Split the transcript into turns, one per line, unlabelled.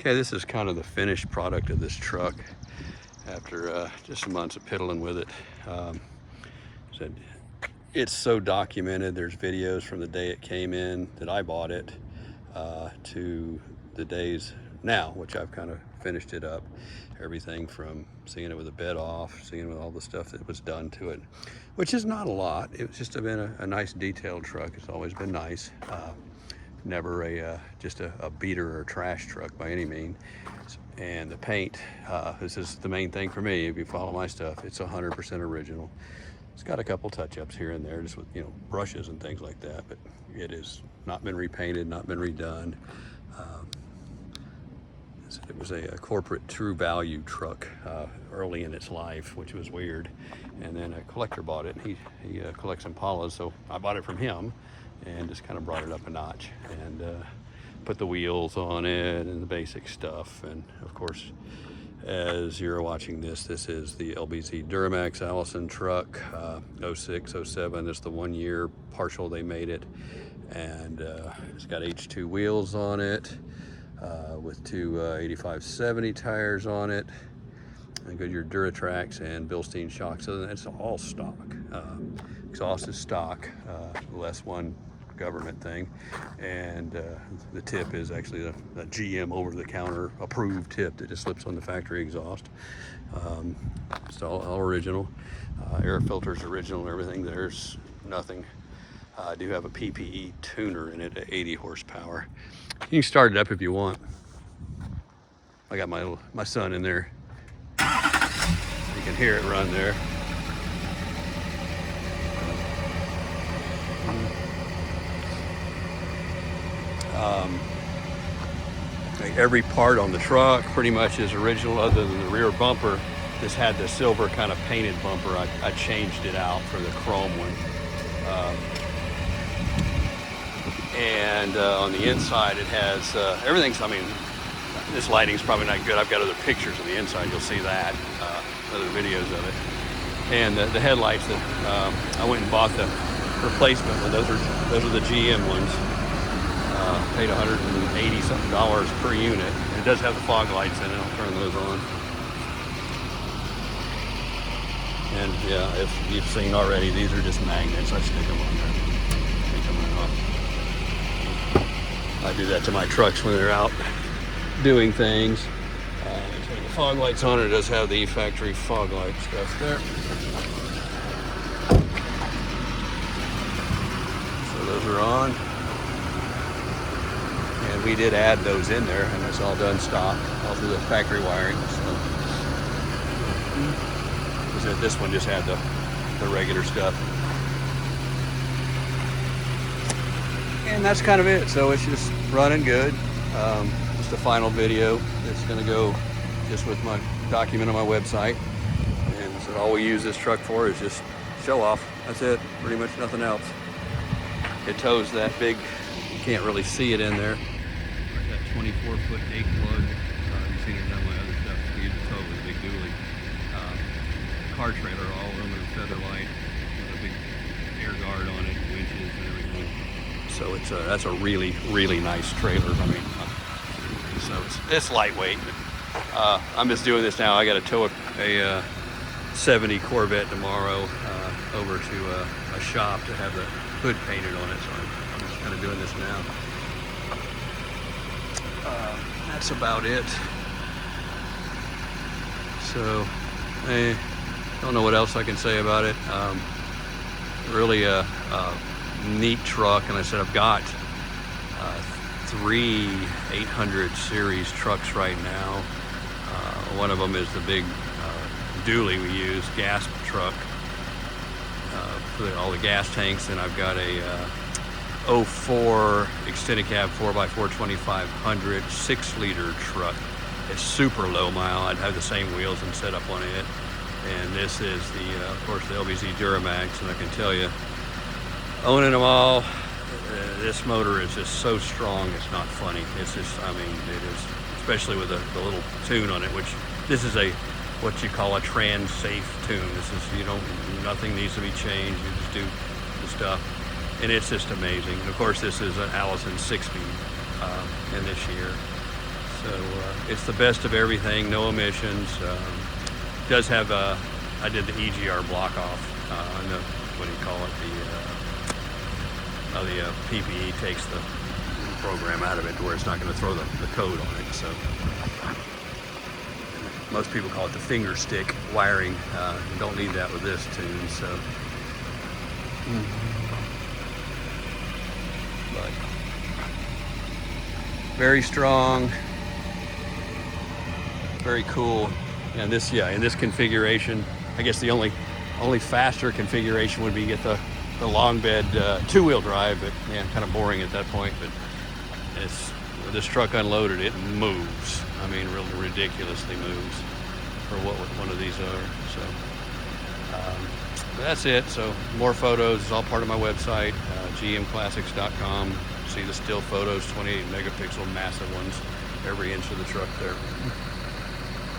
Okay, this is kind of the finished product of this truck after just some months of piddling with it. So it's so documented. There's videos from the day it came in that I bought it to the days now, which I've kind of finished it up. Everything from seeing it with the bed off, seeing with all the stuff that was done to it, which is not a lot. It's just been a nice detailed truck. It's always been nice. Never just a beater or trash truck by any means. And the paint, this is the main thing for me. If you follow my stuff, it's 100% original. It's got a couple touch-ups here and there, just with brushes and things like that, but it has not been repainted, not been redone. It was a corporate True Value truck early in its life, which was weird. And then a collector bought it. He collects Impalas, so I bought it from him and just kind of brought it up a notch and put the wheels on it and the basic stuff. And of course, as you're watching this is the LBZ Duramax Allison truck, 06, 07. That's the 1 year partial they made it. And it's got H2 wheels on it with two 85/70 tires on it. And Goodyear Duratrax and bilstein shocks. So that's all stock. Exhaust is stock, less one government thing, and the tip is actually the GM over-the-counter approved tip that just slips on the factory exhaust. It's all original. Air filters original and everything. There's nothing. I do have a PPE tuner in it at 80 horsepower. You can start it up if you want. I got my son in there. You can hear it run there. Every part on the truck pretty much is original other than the rear bumper. This had the silver kind of painted bumper. I changed it out for the chrome one. And on the inside it has everything's, I mean, this lighting's probably not good. I've got other pictures of the inside, you'll see that, other videos of it. And the headlights that I went and bought the replacement one, those are the GM ones. Paid $180 something per unit. It does have the fog lights in it. I'll turn those on. And yeah, if you've seen already, these are just magnets. I stick them on there. Take them off. I do that to my trucks when they're out doing things. Turn the fog lights on. It does have the factory fog light stuff there. So those are on. And we did add those in there, and it's all done stock, all through the factory wiring. So this one just had the regular stuff. And that's kind of it. So it's just running good. Just a final video that's going to go just with my document on my website. And so all we use this truck for is just show off. That's it. Pretty much nothing else. It tows that big, you can't really see it in there. 24-foot day plug. You've seen it on my other stuff. We use it totally big dually. Car trailer, all aluminum feather light with a big air guard on it, winches and everything. So that's a really nice trailer. I mean, so it's lightweight. I'm just doing this now. I got to tow a 70 Corvette tomorrow over to a shop to have the hood painted on it. So I'm just kind of doing this now. That's about it. So I don't know what else I can say about it. Really a neat truck, and I said I've got 3 800 series trucks right now. One of them is the big dually we use, gas truck for all the gas tanks, and I've got a 04 extended cab 4x4 2500 6-liter truck. It's super low mile. I'd have the same wheels and setup on it. And this is the, of course, the LBZ Duramax. And I can tell you, owning them all, this motor is just so strong. It's not funny. It's just, I mean, it is, especially with the little tune on it, which this is what you call a trans safe tune. This is, nothing needs to be changed. You just do the stuff. And it's just amazing. And of course, this is an Allison 6-speed in this year. So it's the best of everything, no emissions. Does have I did the EGR block off. I know what do you call it? The PPE takes the program out of it to where it's not going to throw the code on it. So most people call it the finger stick wiring. You don't need that with this tune. So, but very strong, very cool. And this, yeah, in this configuration, I guess the only faster configuration would be get the long bed two-wheel drive, but yeah, kind of boring at that point. But it's, with this truck unloaded, it moves. I mean, really ridiculously moves for what one of these are. So that's it. So more photos is all part of my website, gmclassics.com. See the still photos, 28 megapixel massive ones, every inch of the truck there.